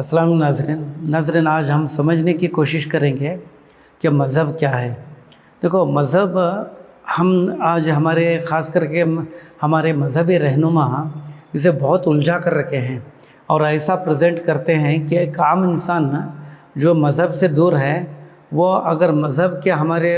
अस्सलाम नाज़रीन, आज हम समझने की कोशिश करेंगे कि मज़हब क्या है। देखो, मज़हब हम आज ख़ास करके हमारे मज़हबी रहनुमा इसे बहुत उलझा कर रखे हैं और ऐसा प्रेजेंट करते हैं कि एक आम इंसान जो मज़हब से दूर है, वो अगर मज़हब के हमारे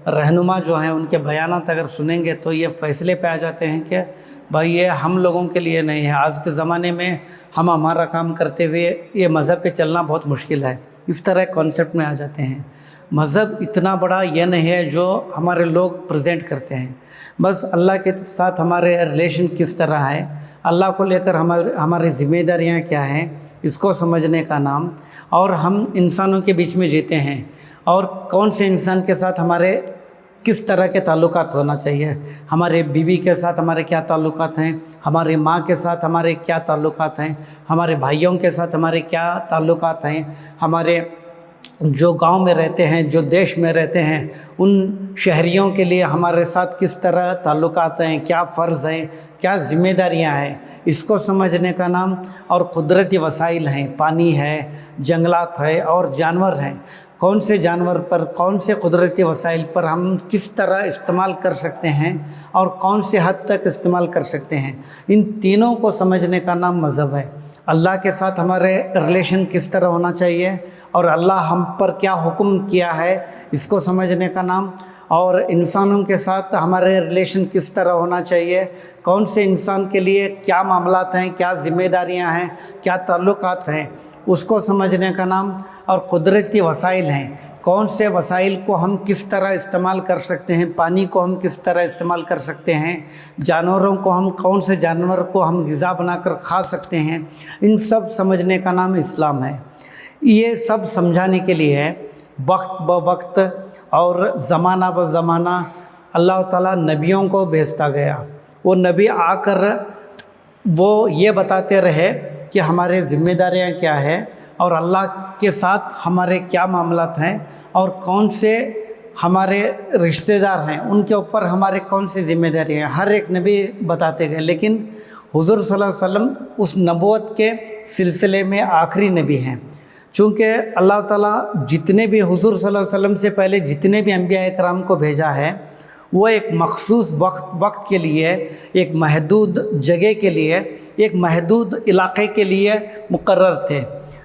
रहनुमा जो हैं उनके बयानात अगर सुनेंगे तो ये फ़ैसले पे आ जाते हैं कि भाई ये हम लोगों के लिए नहीं है। आज के ज़माने में हम हमारा काम करते हुए ये मज़हब पे चलना बहुत मुश्किल है, इस तरह कॉन्सेप्ट में आ जाते हैं। मज़हब इतना बड़ा ये नहीं है जो हमारे लोग प्रेजेंट करते हैं। बस अल्लाह के साथ हमारे रिलेशन किस तरह है, अल्लाह को लेकर हमारी ज़िम्मेदारियाँ क्या हैं, इसको समझने का नाम, और हम इंसानों के बीच में जीते हैं और कौन से इंसान के साथ हमारे किस तरह के ताल्लुकात होना चाहिए। हमारे बीवी के साथ हमारे क्या ताल्लुकात हैं, हमारी माँ के साथ हमारे क्या ताल्लुकात हैं, हमारे भाइयों के साथ हमारे क्या ताल्लुकात हैं, हमारे जो गांव में रहते हैं, जो देश में रहते हैं, उन शहरियों के लिए हमारे साथ किस तरह ताल्लुकात हैं, क्या फ़र्ज़ हैं, क्या ज़िम्मेदारियां हैं, इसको समझने का नाम। और कुदरती वसाइल हैं, पानी है, जंगलात है और जानवर हैं। कौन से जानवर पर, कौन से कुदरती वसाइल पर हम किस तरह इस्तेमाल कर सकते हैं और कौन से हद तक इस्तेमाल कर सकते हैं, इन तीनों को समझने का नाम मज़हब है। अल्लाह के साथ हमारे रिलेशन किस तरह होना चाहिए और अल्लाह हम पर क्या हुक्म किया है, इसको समझने का नाम। और इंसानों के साथ हमारे रिलेशन किस तरह होना चाहिए, कौन से इंसान के लिए क्या मामलात हैं, क्या ज़िम्मेदारियां हैं, क्या ताल्लुकात हैं, उसको समझने का नाम। और कुदरती वसाइल हैं, कौन से वसाइल को हम किस तरह इस्तेमाल कर सकते हैं, पानी को हम किस तरह इस्तेमाल कर सकते हैं, जानवरों को हम, कौन से जानवर को हम ग़िज़ा बनाकर खा सकते हैं, इन सब समझने का नाम इस्लाम है। ये सब समझाने के लिए वक्त ब वक्त और ज़माना ब ज़माना अल्लाह ताला नबियों को भेजता गया। वो नबी आकर वो ये बताते रहे कि हमारे ज़िम्मेदारियाँ क्या है और अल्लाह के साथ हमारे क्या मामलात हैं और कौन से हमारे रिश्तेदार हैं, उनके ऊपर हमारे कौन सी ज़िम्मेदारी हैं, हर एक नबी बताते गए। लेकिन हुज़ूर सल्लल्लाहु अलैहि वसल्लम उस नबूवत के सिलसिले में आखिरी नबी हैं। चूँकि अल्लाह ताला जितने भी हुज़ूर सल्लल्लाहु अलैहि वसल्लम से पहले जितने भी अंबिया इकराम को भेजा है, वो एक मखसूस वक्त के लिए, एक महदूद जगह के लिए, एक महदूद इलाक़े के लिए मुकर्रर थे।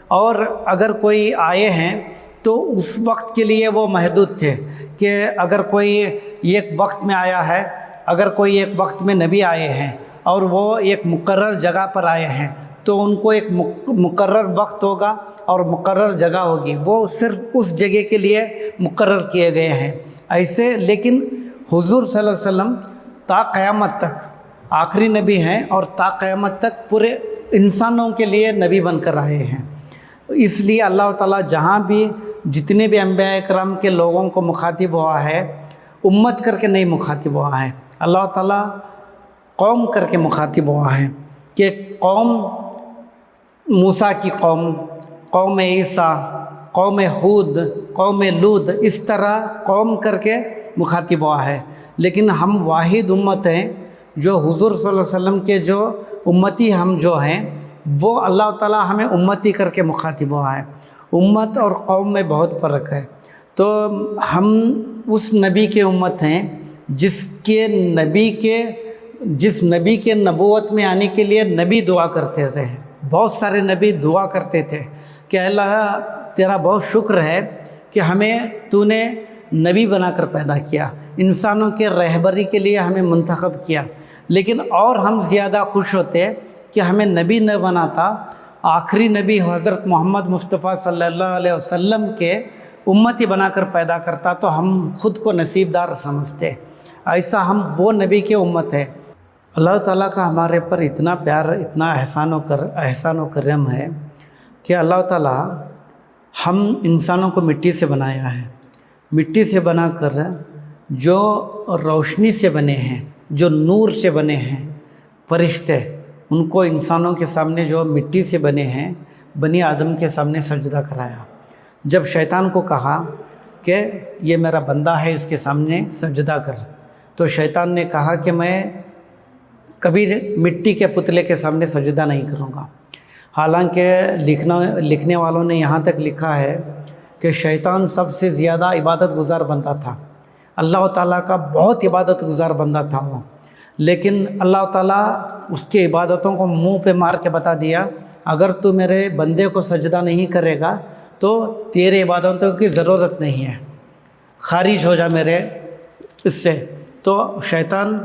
और अगर कोई आए हैं तो उस वक्त के लिए वो महदूद थे कि अगर कोई एक वक्त में आया है, अगर कोई एक वक्त में नबी आए हैं और वो एक मुकर्रर जगह पर आए हैं, तो उनको एक मुकर्रर वक्त होगा और मुकर्रर जगह होगी, वो सिर्फ उस जगह के लिए मुकर्रर किए गए हैं ऐसे। लेकिन हुज़ूर सल्लल्लाहु अलैहि वसल्लम ता क़यामत तक आखिरी नबी हैं और ता क़यामत तक पूरे इंसानों के लिए नबी बनकर आए हैं। इसलिए अल्लाह ताला जहाँ भी जितने भी अंबिया इकराम के लोगों को मुखातिब हुआ है, उम्मत करके नहीं मुखातिब हुआ है, अल्लाह ताला कौम करके मुखातिब हुआ है कि कौम मूसा की कौम, कौम ईसा, कौम हूद, कौम लूद, इस तरह कौम करके मुखातिब हुआ है। लेकिन हम वाहिद उम्मत हैं जो हुज़ूर सल्लल्लाहु अलैहि वसल्लम के जो उम्मती हम जो हैं, वो अल्लाह ताला हमें उम्मती करके मुखातिब हुआ है। उम्मत और कौम में बहुत फ़र्क है। तो हम उस नबी के उम्मत हैं जिस नबी के नबूवत में आने के लिए नबी दुआ करते रहे। बहुत सारे नबी दुआ करते थे कि अल्लाह तेरा बहुत शुक्र है कि हमें तूने नबी बनाकर पैदा किया, इंसानों के रहबरी के लिए हमें मुंतखब किया। लेकिन और हम ज़्यादा खुश होते कि हमें नबी न बनाता, आखिरी नबी हज़रत मोहम्मद मुस्तफ़ा सल्लल्लाहु अलैहि वसल्लम के उम्मती बनाकर पैदा करता, तो हम ख़ुद को नसीबदार समझते। ऐसा हम वो नबी के उम्मत है। अल्लाह ताला का हमारे पर इतना प्यार, इतना एहसान व करम है कि अल्लाह ताला हम इंसानों को मिट्टी से बनाया है। मिट्टी से बनाकर जो रोशनी से बने हैं, जो नूर से बने हैं फरिश्ते, उनको इंसानों के सामने जो मिट्टी से बने हैं बनी आदम के सामने सजदा कराया। जब शैतान को कहा कि ये मेरा बंदा है, इसके सामने सजदा कर, तो शैतान ने कहा कि मैं कभी मिट्टी के पुतले के सामने सजदा नहीं करूँगा। حالانکہ لکھنے والوں نے یہاں تک لکھا ہے کہ شیطان سب سے زیادہ عبادت گزار بندہ تھا، اللہ تعالیٰ کا بہت عبادت گزار بندہ تھا وہ، لیکن اللہ تعالیٰ اس کی عبادتوں کو منہ پہ مار کے بتا دیا، اگر تو میرے بندے کو سجدہ نہیں کرے گا تو تیرے عبادتوں کی ضرورت نہیں ہے، خارج ہو جا میرے اس سے۔ تو شیطان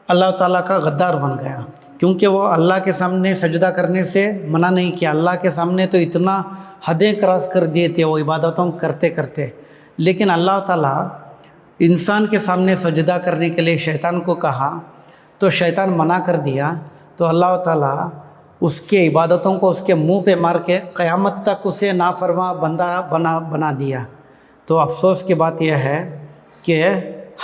اللہ تعالیٰ کا غدار بن گیا، کیونکہ وہ اللہ کے سامنے سجدہ کرنے سے منع نہیں کیا، اللہ کے سامنے تو اتنا حدیں کراس کر دیے تھے وہ عبادتوں کرتے کرتے، لیکن اللہ تعالیٰ انسان کے سامنے سجدہ کرنے کے لیے شیطان کو کہا تو شیطان منع کر دیا، تو اللہ تعالیٰ اس کے عبادتوں کو اس کے منہ پہ مار کے قیامت تک اسے نافرما بندہ بنا دیا۔ تو افسوس کی بات یہ ہے کہ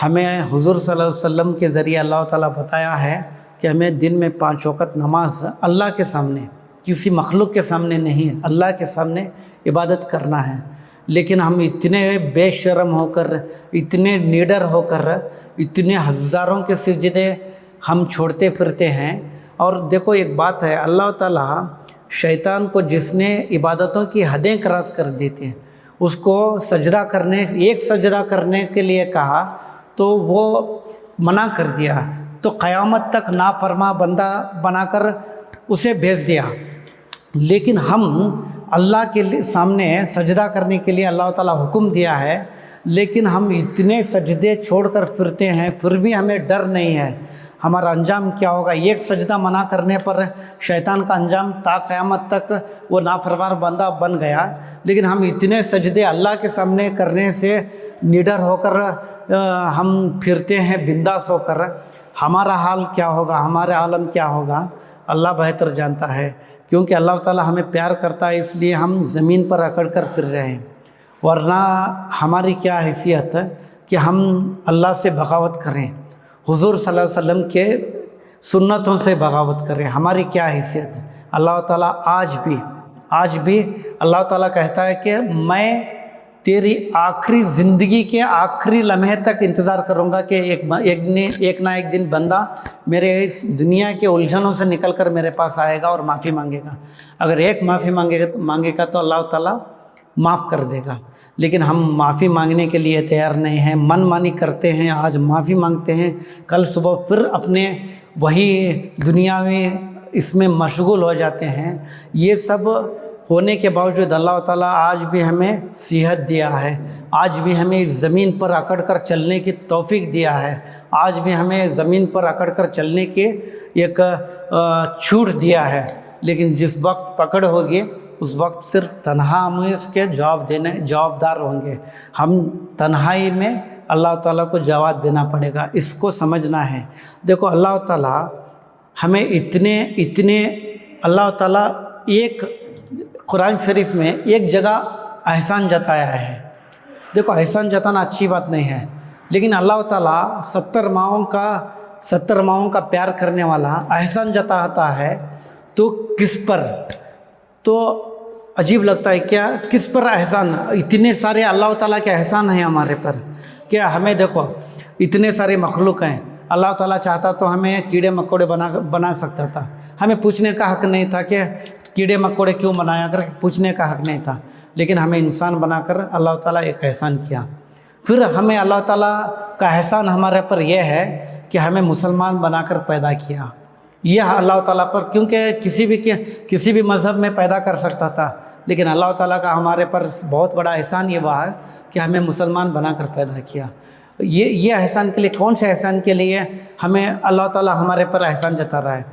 ہمیں حضور صلی اللہ علیہ وسلم کے ذریعے اللہ تعالیٰ بتایا ہے کہ ہمیں دن میں 5 وقت نماز اللہ کے سامنے، کسی مخلوق کے سامنے نہیں، اللہ کے سامنے عبادت کرنا ہے، لیکن ہم اتنے بے شرم ہو کر، اتنے نیڈر ہو کر، اتنے ہزاروں کے سجدے ہم چھوڑتے پھرتے ہیں۔ اور دیکھو ایک بات ہے، اللہ تعالیٰ شیطان کو جس نے عبادتوں کی حدیں کراس کر دی تھیں، اس کو ایک سجدہ کرنے کے لیے کہا تو وہ منع کر دیا، تو قیامت تک نافرما بندہ بنا کر اسے بھیج دیا۔ لیکن ہم اللہ کے سامنے سجدہ کرنے کے لیے اللہ تعالیٰ حکم دیا ہے، لیکن ہم اتنے سجدے چھوڑ کر پھرتے ہیں، پھر بھی ہمیں ڈر نہیں ہے ہمارا انجام کیا ہوگا۔ ایک سجدہ منع کرنے پر شیطان کا انجام تا قیامت تک وہ نافرمان بندہ بن گیا، لیکن ہم اتنے سجدے اللہ کے سامنے کرنے سے نڈر ہو کر ہم پھرتے ہیں بنداس ہو کر، ہمارا حال کیا ہوگا، ہمارا عالم کیا ہوگا، اللہ بہتر جانتا ہے۔ کیونکہ اللہ تعالیٰ ہمیں پیار کرتا ہے، اس لیے ہم زمین پر اکڑ کر پھر رہے ہیں، ورنہ ہماری کیا حیثیت ہے کہ ہم اللہ سے بغاوت کریں، حضور صلی اللہ علیہ وسلم کے سنتوں سے بغاوت کریں، ہماری کیا حیثیت ہے۔ اللہ تعالیٰ آج بھی اللہ تعالیٰ کہتا ہے کہ میں تیری آخری زندگی کے آخری لمحے تک انتظار کروں گا کہ ایک نہ ایک دن بندہ میرے اس دنیا کے الجھنوں سے نکل کر میرے پاس آئے گا اور معافی مانگے گا۔ اگر ایک معافی مانگے گا تو اللہ تعالیٰ معاف کر دے گا، لیکن ہم معافی مانگنے کے لیے تیار نہیں ہیں، من مانی کرتے ہیں، آج معافی مانگتے ہیں، کل صبح پھر اپنے وہی دنیاوی اس میں مشغول ہو جاتے ہیں۔ یہ سب ہونے کے باوجود اللہ تعالیٰ آج بھی ہمیں صحت دیا ہے، آج بھی ہمیں اس زمین پر اکڑ کر چلنے کی توفیق دیا ہے، آج بھی ہمیں زمین پر اکڑ کر چلنے کی ایک چھوٹ دیا ہے، لیکن جس وقت پکڑ ہوگی اس وقت صرف تنہا ہم اس کے جوابدار ہوں گے، ہم تنہائی میں اللہ تعالیٰ کو جواب دینا پڑے گا، اس کو سمجھنا ہے۔ دیکھو اللہ تعالیٰ ہمیں اتنے اللہ تعالیٰ ایک قرآن شریف میں ایک جگہ احسان جتایا ہے۔ دیکھو احسان جتانا اچھی بات نہیں ہے، لیکن اللہ تعالیٰ 70 ماہوں کا پیار کرنے والا احسان جتاتا ہے تو کس پر؟ تو عجیب لگتا ہے، کیا کس پر احسان؟ اتنے سارے اللہ تعالیٰ کے احسان ہیں ہمارے پر، کیا ہمیں دیکھو اتنے سارے مخلوق ہیں، اللہ تعالیٰ چاہتا تو ہمیں کیڑے مکوڑے بنا سکتا تھا، ہمیں پوچھنے کا حق نہیں تھا کہ کیڑے مکوڑے کیوں بنایا کر، پوچھنے کا حق نہیں تھا، لیکن ہمیں انسان بنا کر اللہ تعالیٰ ایک احسان کیا۔ پھر ہمیں اللہ تعالیٰ کا احسان ہمارے پر یہ ہے کہ ہمیں مسلمان بنا کر پیدا کیا، یہ اللہ تعالیٰ پر، کیونکہ کسی بھی مذہب میں پیدا کر سکتا تھا، لیکن اللہ تعالیٰ کا ہمارے پر بہت بڑا احسان یہ ہوا ہے کہ ہمیں مسلمان بنا کر پیدا کیا۔ یہ احسان کے لیے، کون سے احسان کے لیے ہمیں اللہ تعالیٰ ہمارے پر احسان جتا رہا ہے؟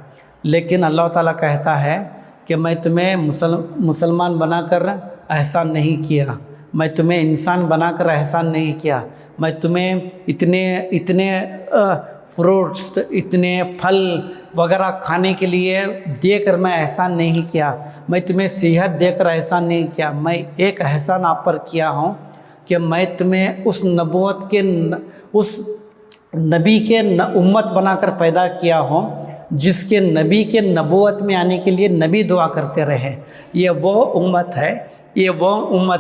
لیکن اللہ تعالیٰ کہتا ہے کہ میں تمہیں مسلمان بنا کر احسان نہیں کیا، میں تمہیں انسان بنا کر احسان نہیں کیا، میں تمہیں اتنے فروٹس، اتنے پھل وغیرہ کھانے کے لیے دے کر میں احسان نہیں کیا، میں تمہیں صحت دے کر احسان نہیں کیا، میں ایک احسان آپ پر کیا ہوں کہ میں تمہیں اس نبی کے امت بنا کر پیدا کیا ہوں جس کے نبی کے نبوت میں آنے کے لیے نبی دعا کرتے رہے۔ یہ وہ امت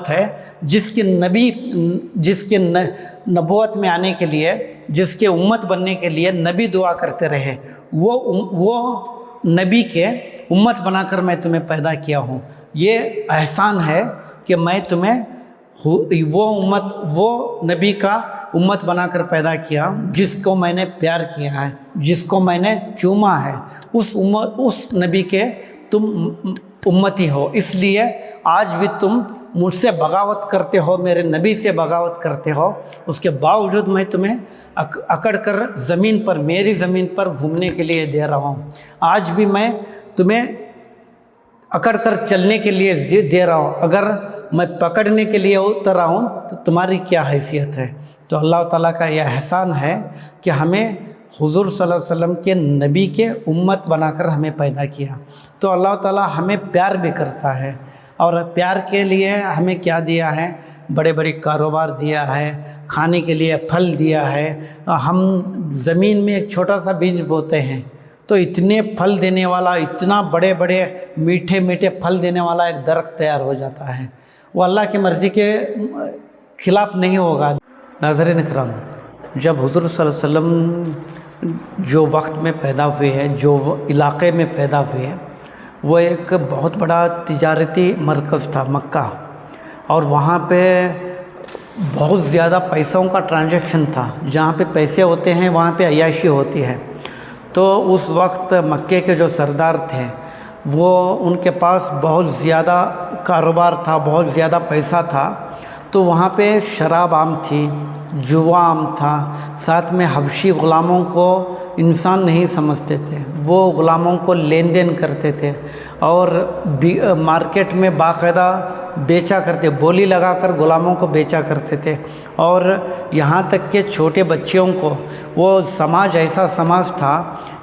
ہے جس کے نبوت میں آنے کے لیے، جس کے امت بننے کے لیے نبی دعا کرتے رہے۔ وہ نبی کے उम्मत बनाकर मैं तुम्हें पैदा किया हूँ। ये एहसान है कि मैं तुम्हें वो उम्मत, वो नबी का उम्मत बनाकर पैदा किया जिसको मैंने प्यार किया है, जिसको मैंने चूमा है, उस नबी के तुम उम्मती हो। इसलिए आज भी तुम मुझसे बगावत करते हो, मेरे नबी से बगावत करते हो, उसके बावजूद मैं तुम्हें अकड़ कर ज़मीन पर, मेरी ज़मीन पर घूमने के लिए दे रहा हूँ। आज भी मैं तुम्हें अकड़ कर चलने के लिए दे रहा हूँ। अगर मैं पकड़ने के लिए उतर रहा हूँ तो तुम्हारी क्या हैसियत है। तो अल्लाह ताला का यह एहसान है कि हमें हुज़ूर सल्लल्लाहु अलैहि वसल्लम के नबी के उम्मत बनाकर हमें पैदा किया। तो अल्लाह ताला हमें प्यार भी करता है, और प्यार के लिए हमें क्या दिया है, बड़े बड़े कारोबार दिया है, खाने के लिए फल दिया है। हम ज़मीन में एक छोटा सा बीज बोते हैं तो इतने फल देने वाला, इतना बड़े बड़े मीठे मीठे फल देने वाला एक दरख्त तैयार हो जाता है। वो अल्लाह की मर्ज़ी के ख़िलाफ़ नहीं होगा। नाज़रीन इकराम, जब हुज़ूर सल्लल्लाहु अलैहि वसल्लम जो वक्त में पैदा हुए हैं, जो इलाक़े में पैदा हुए हैं, वो एक बहुत बड़ा तिजारती मरकज़ था मक्का, और वहाँ पे बहुत ज़्यादा पैसों का ट्रांजैक्शन था। जहाँ पे पैसे होते हैं वहाँ पे अय्याशी होती है। तो उस वक्त मक्के के जो सरदार थे वो, उनके पास बहुत ज़्यादा कारोबार था, बहुत ज़्यादा पैसा था। तो वहाँ पे शराब आम थी, जुआ आम था, साथ में हबशी ग़ुलामों को इंसान नहीं समझते थे, वो ग़ुलामों को लेन देन करते थे और मार्केट में बाकायदा बेचा करते, बोली लगाकर ग़ुलामों को बेचा करते थे। और यहाँ तक के छोटे बच्चियों को, वो समाज ऐसा समाज था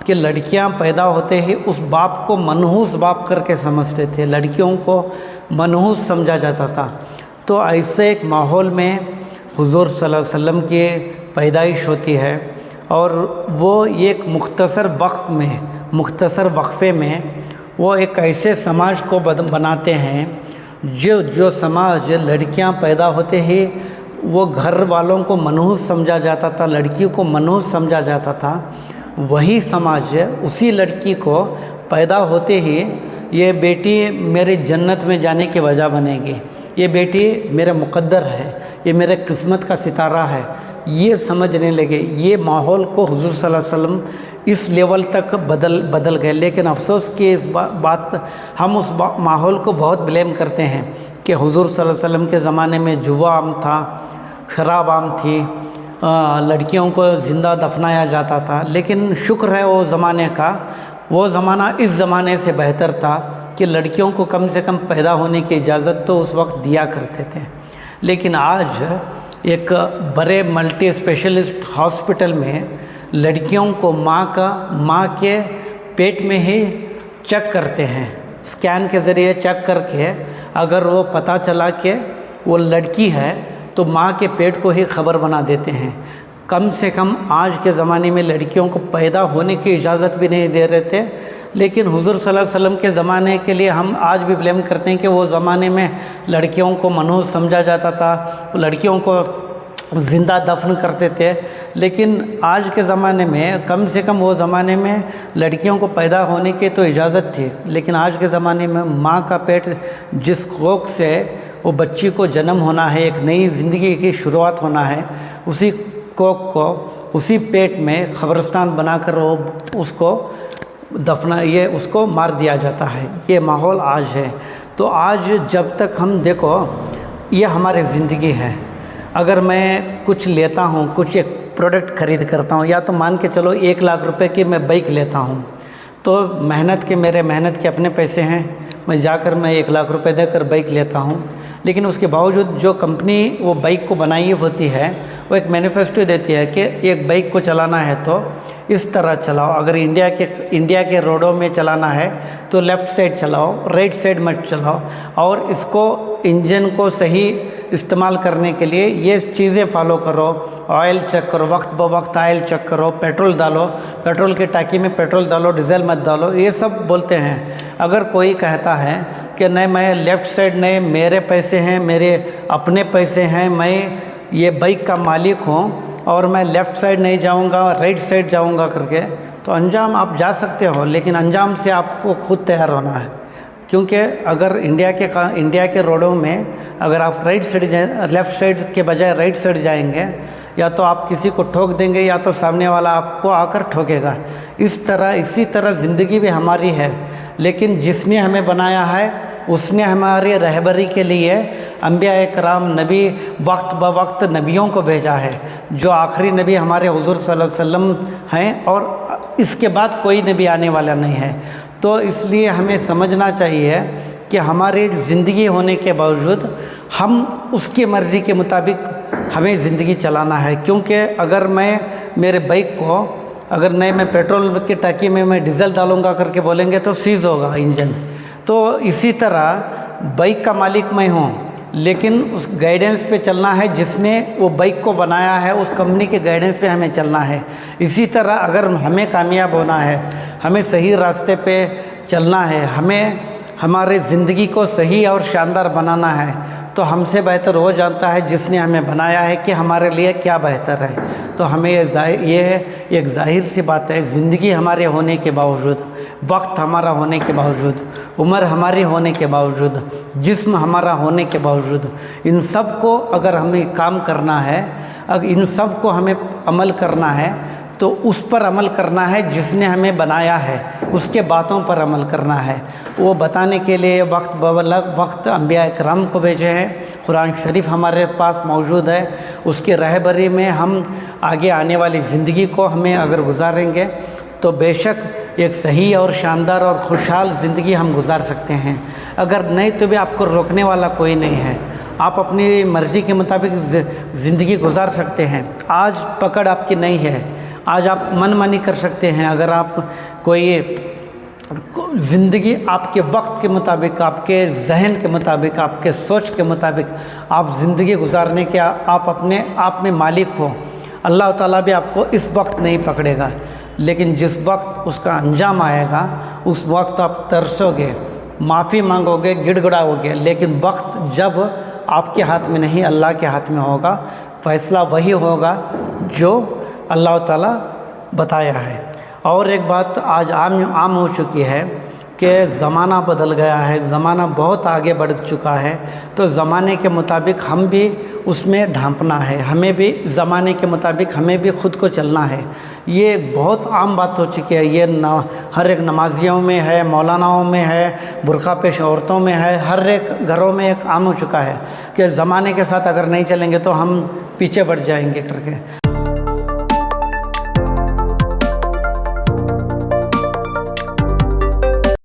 कि लड़कियाँ पैदा होते ही उस बाप को मनहूस बाप करके समझते थे, लड़कियों को मनहूस समझा जाता था। तो ऐसे एक माहौल में हुज़ूर सल्लल्लाहु अलैहि वसल्लम की पैदाइश होती है, और वो एक मुख्तसर वक्फ़े में वो एक ऐसे समाज को बनाते हैं जो समाज लड़कियां पैदा होते ही वो घर वालों को मनहूस समझा जाता था, लड़कियों को मनहूस समझा जाता था। वही समाज उसी लड़की को पैदा होते ही ये बेटी मेरी जन्नत में जाने की वजह बनेगी, ये बेटी मेरा मुक़द्दर है, ये मेरे किस्मत का सितारा है, ये समझने लगे। ये माहौल को हुज़ूर सल्लल्लाहु अलैहि वसल्लम इस लेवल तक बदल गए। लेकिन अफसोस कि इस बात हम उस माहौल को बहुत ब्लेम करते हैं कि हुज़ूर सल्लल्लाहु अलैहि वसल्लम के ज़माने में जुआ आम था, शराब आम थी, लड़कियों को ज़िंदा दफनाया जाता था। लेकिन शुक्र है वो ज़माने का, वो ज़माना इस ज़माने से बेहतर था कि लड़कियों को कम से कम पैदा होने की इजाज़त तो उस वक्त दिया करते थे। लेकिन आज एक बड़े मल्टी स्पेशलिस्ट हॉस्पिटल में लड़कियों को माँ के पेट में ही चेक करते हैं, स्कैन के ज़रिए चेक करके अगर वो पता चला कि वो लड़की है तो माँ के पेट को ही खबर बना देते हैं। कम से कम आज के ज़माने में लड़कियों को पैदा होने की इजाज़त भी नहीं दे रहे थे। लेकिन हुज़ूर सल्लल्लाहु अलैहि वसल्लम के ज़माने के लिए हम आज भी ब्लेम करते हैं कि वो ज़माने में लड़कियों को मनहूस समझा जाता था, लड़कियों को ज़िंदा दफन करते थे। लेकिन आज के ज़माने में कम से कम वो ज़माने में लड़कियों को पैदा होने की तो इजाज़त थी, लेकिन आज के ज़माने में माँ का पेट, जिस कोख से वो बच्ची को जन्म होना है, एक नई ज़िंदगी की शुरुआत होना है, उसी कोख को, उसी पेट में ख़बरस्तान बनाकर वो उसको उसको मार दिया जाता है। ये माहौल आज है। तो आज जब तक हम देखो, ये हमारी ज़िंदगी है। अगर मैं कुछ लेता हूँ, कुछ एक प्रोडक्ट ख़रीद करता हूँ, या तो मान के चलो 1 लाख रुपए की मैं बाइक लेता हूँ, तो मेरे मेहनत के अपने पैसे हैं, मैं जाकर मैं 1 लाख रुपए देकर बाइक लेता हूँ। लेकिन उसके बावजूद जो कंपनी वो बाइक को बनाई होती है, वो एक मैनिफेस्टो देती है कि एक बाइक को चलाना है तो इस तरह चलाओ, अगर इंडिया के रोडों में चलाना है तो लेफ़्ट साइड चलाओ, राइट साइड मत चलाओ, और इसको इंजन को सही इस्तेमाल करने के लिए ये चीज़ें फॉलो करो, ऑयल चेक करो, वक्त ब वक्त ऑयल चेक करो, पेट्रोल डालो, पेट्रोल की टांकी में पेट्रोल डालो, डीजल मत डालो, ये सब बोलते हैं। अगर कोई कहता है कि नहीं मैं लेफ़्ट साइड नहीं, मेरे पैसे हैं, मेरे अपने पैसे हैं, मैं ये बाइक का मालिक हूँ, اور میں لیفٹ سائڈ نہیں جاؤں گا رائٹ سائڈ جاؤں گا کر کے، تو انجام آپ جا سکتے ہو، لیکن انجام سے آپ کو خود تیار ہونا ہے، کیونکہ اگر انڈیا کے روڈوں میں اگر آپ لیفٹ سائڈ کے بجائے رائٹ سائڈ جائیں گے، یا تو آپ کسی کو ٹھوک دیں گے یا تو سامنے والا آپ کو آ کر ٹھوکے گا۔ اسی طرح زندگی بھی ہماری ہے، لیکن جس نے ہمیں بنایا ہے اس نے ہماری رہبری کے لیے انبیاء کرام نبی وقت بوقت نبیوں کو بھیجا ہے، جو آخری نبی ہمارے حضور صلی اللہ علیہ وسلم ہیں، اور اس کے بعد کوئی نبی آنے والا نہیں ہے۔ تو اس لیے ہمیں سمجھنا چاہیے کہ ہماری زندگی ہونے کے باوجود ہم اس کی مرضی کے مطابق ہمیں زندگی چلانا ہے، کیونکہ اگر میرے بائک کو اگر نہیں میں پیٹرول کی ٹانکی میں ڈیزل ڈالوں گا کر کے بولیں گے تو سیز ہوگا انجن۔ تو اسی طرح بائک کا مالک میں ہوں، لیکن اس گائیڈنس پہ چلنا ہے جس نے وہ بائک کو بنایا ہے، اس کمپنی کے گائیڈنس پہ ہمیں چلنا ہے۔ اسی طرح اگر ہمیں کامیاب ہونا ہے، ہمیں صحیح راستے پہ چلنا ہے، ہمیں ہمارے زندگی کو صحیح اور شاندار بنانا ہے، تو ہم سے بہتر وہ جانتا ہے جس نے ہمیں بنایا ہے کہ ہمارے لیے کیا بہتر ہے۔ تو ہمیں یہ ایک ظاہر سی بات ہے، زندگی ہمارے ہونے کے باوجود، وقت ہمارا ہونے کے باوجود، عمر ہماری ہونے کے باوجود، جسم ہمارا ہونے کے باوجود، ان سب کو اگر ہمیں کام کرنا ہے، اگر ان سب کو ہمیں عمل کرنا ہے، تو اس پر عمل کرنا ہے جس نے ہمیں بنایا ہے، اس کے باتوں پر عمل کرنا ہے۔ وہ بتانے کے لیے وقت انبیاء کرام کو بھیجے ہیں، قرآن شریف ہمارے پاس موجود ہے، اس کی رہبری میں ہم آگے آنے والی زندگی کو ہمیں اگر گزاریں گے تو بے شک ایک صحیح اور شاندار اور خوشحال زندگی ہم گزار سکتے ہیں۔ اگر نہیں تو بھی آپ کو روکنے والا کوئی نہیں ہے، آپ اپنی مرضی کے مطابق زندگی گزار سکتے ہیں۔ آج پکڑ آپ کی نہیں ہے، آج آپ من مانی کر سکتے ہیں۔ اگر آپ کوئی زندگی آپ کے وقت کے مطابق، آپ کے ذہن کے مطابق، آپ کے سوچ کے مطابق آپ زندگی گزارنے کے آپ اپنے آپ میں مالک ہو، اللہ تعالیٰ بھی آپ کو اس وقت نہیں پکڑے گا، لیکن جس وقت اس کا انجام آئے گا اس وقت آپ ترسو گے، معافی مانگو گے، گڑ گڑاؤ گے، لیکن وقت جب آپ کے ہاتھ میں نہیں اللہ کے ہاتھ میں ہوگا، فیصلہ وہی ہوگا جو اللہ تعالیٰ بتایا ہے۔ اور ایک بات آج عام ہو چکی ہے کہ زمانہ بدل گیا ہے، زمانہ بہت آگے بڑھ چکا ہے، تو زمانے کے مطابق ہم بھی اس میں ڈھانپنا ہے، ہمیں بھی زمانے کے مطابق ہمیں بھی خود کو چلنا ہے۔ یہ بہت عام بات ہو چکی ہے، یہ ہر ایک نمازیوں میں ہے، مولاناؤں میں ہے، برقع پیش عورتوں میں ہے، ہر ایک گھروں میں ایک عام ہو چکا ہے کہ زمانے کے ساتھ اگر نہیں چلیں گے تو ہم پیچھے بڑھ جائیں گے کر کے۔